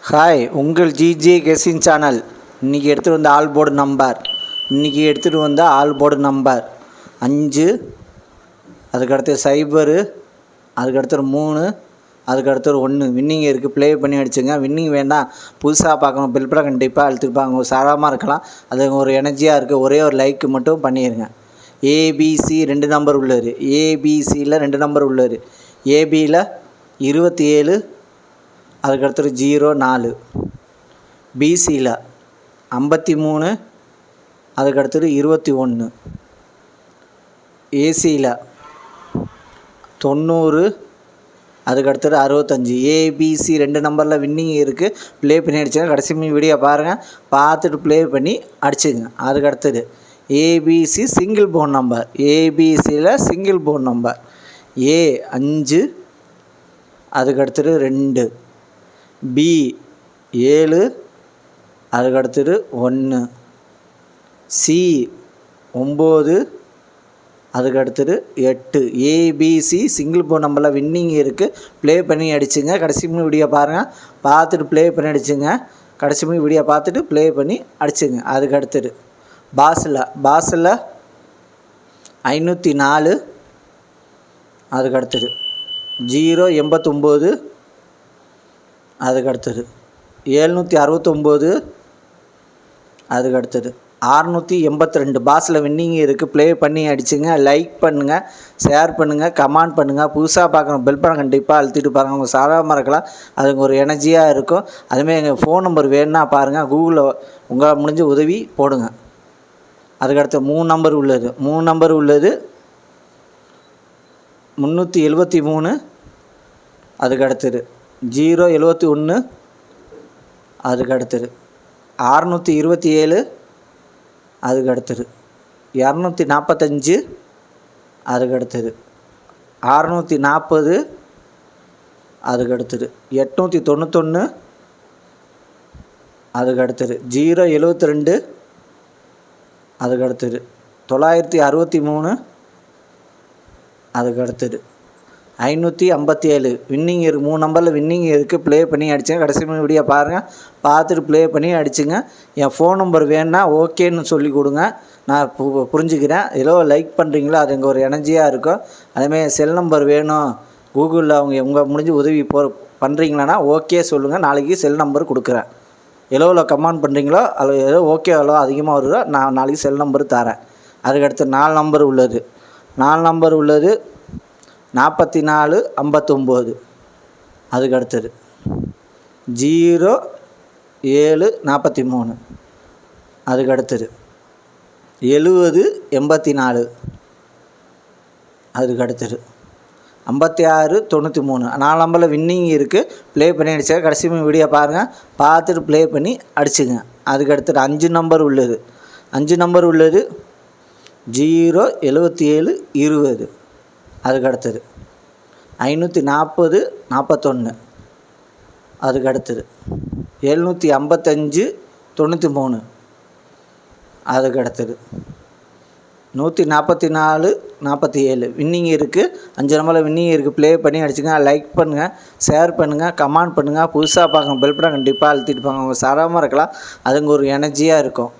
Hi, உங்கள் GJ guessing channel. இன்றைக்கி எடுத்துகிட்டு வந்த ஆல் போர்டு நம்பர் 5, அதுக்கடுத்து 0, அதுக்கடுத்து 3, அதுக்கடுத்து 1 வின்னிங் இருக்குது. ப்ளே பண்ணி அடிச்சுங்க. வின்னிங் வேண்டாம், புதுசாக பார்க்கணும், பில்பரை கண்டிப்பாக அழுத்திருப்பாங்க. ஒரு சாதாரணமாக இருக்கலாம், அது ஒரு எனர்ஜியாக இருக்குது. ஒரே ஒரு லைக் மட்டும் பண்ணிடுங்க. ஏபிசி 2 நம்பர் உள்ளது. ஏபிசியில் 2 நம்பர் உள்ளது. ஏபியில் 27, அதுக்கடுத்து 04, பிசியில் 53, அதுக்கடுத்து 21, ஏசியில் 90, அதுக்கடுத்து 65. ஏபிசி 2 நம்பரில் வின்னிங் இருக்குது. ப்ளே பண்ணி அடிச்சுங்க. கடைசி வீடியோ பாருங்கள், பார்த்துட்டு ப்ளே பண்ணி அடிச்சுங்க. அதுக்கடுத்தது ஏபிசி சிங்கிள் போன் நம்பர். ஏபிசியில் சிங்கிள் போன் நம்பர் ஏ 5, அதுக்கடுத்து 2, பி 7, அதுக்கடுத்தது 1, சி 9, அதுக்கடுத்தது 8. ஏபிசி சிங்கிள் போன் நம்பரில் வின்னிங் இருக்குது. ப்ளே பண்ணி அடிச்சுங்க. கடைசி வீடியோ பாருங்கள், பார்த்துட்டு ப்ளே பண்ணி அடிச்சுங்க. கடைசி வீடியோ பார்த்துட்டு ப்ளே பண்ணி அடிச்சுங்க. அதுக்கடுத்தது பாஸில் 504, அதுக்கடுத்தது 089, அதுக்கடுத்தது 769, அதுக்கடுத்தது 682. பாஸில் வின்னிங் இருக்குது. ப்ளே பண்ணி அடிச்சுங்க. லைக் பண்ணுங்கள், ஷேர் பண்ணுங்கள், கமெண்ட் பண்ணுங்கள். புதுசாக பார்க்கணும், பெல் பட்டன் கண்டிப்பாக அழுத்திட்டு பாருங்கள். உங்கள் சாதாரணமாக இருக்கலாம், அதுக்கு ஒரு எனர்ஜியாக இருக்கும். அதுமாதிரி எங்கள் ஃபோன் நம்பர் வேணுன்னா பாருங்கள், கூகுளில் உங்களால் முடிஞ்ச உதவி போடுங்க. அதுக்கடுத்து 3 நம்பர் உள்ளது. 3 நம்பர் உள்ளது 373, அதுக்கடுத்தது 071, அதுக்கடுத்தது 627, அதுக்கடுத்தது 245, அதுக்கடுத்தது 640, அதுக்கடுத்தது 891, அதுக்கடுத்தது 072, அதுக்கடுத்தது 963, அதுக்கடுத்தது 557. வின்னிங் இருக்குது. 3 நம்பரில் வின்னிங் இருக்குது. ப்ளே பண்ணி அடிச்சுங்க. கடைசி வீடியோ பாருங்கள், பார்த்துட்டு ப்ளே பண்ணி அடிச்சுங்க. என் ஃபோன் நம்பர் வேணுன்னா ஓகேன்னு சொல்லி கொடுங்க, நான் புரிஞ்சுக்கிறேன். ஏதோ லைக் பண்ணுறீங்களோ, அது எங்கள் ஒரு எனர்ஜியாக இருக்கும். அதேமாதிரி செல் நம்பர் வேணும், கூகுளில் உங்கள் முடிஞ்ச உதவி பண்ணுறீங்களான்னா ஓகே சொல்லுங்கள், நாளைக்கு செல் நம்பர் கொடுக்குறேன். எவ்வளோ கமெண்ட் பண்ணுறீங்களோ அது ஏதோ ஓகே எவ்வளோ அதிகமாக வருதோ நான் நாளைக்கு செல் நம்பர் தரேன். அதுக்கடுத்து 4 நம்பர் உள்ளது. 4 நம்பர் உள்ளது 44, 59, அதுக்கடுத்தது 07, 43, அதுக்கடுத்தது 70, 84, அதுக்கடுத்தது 56, 93. 4 நம்பரில் வின்னிங் இருக்குது. ப்ளே பண்ணி அடிச்சா கடைசி வீடியோ பாருங்கள், பார்த்துட்டு ப்ளே பண்ணி அடிச்சுங்க. அதுக்கடுத்தது 5 நம்பர் உள்ளது. 5 நம்பர் உள்ளது 077, 20, அதுக்கடுத்தது 540, 41, அதுக்கடுத்தது 755, 93, அதுக்கடுத்தது 144, 47. வின்னிங் இருக்குது. 5 நம்பரில் வின்னிங் இருக்குது. ப்ளே பண்ணி அடிச்சுங்க. லைக் பண்ணுங்கள், ஷேர் பண்ணுங்கள், கமெண்ட் பண்ணுங்கள். புதுசாக பார்க்கணும், பெல் பட்டன் கண்டிப்பாக அழுத்திட்டு போங்க. உங்கள் சாதாரணமாக இருக்கலாம், அதுங்க ஒரு எனர்ஜியாக இருக்கும்.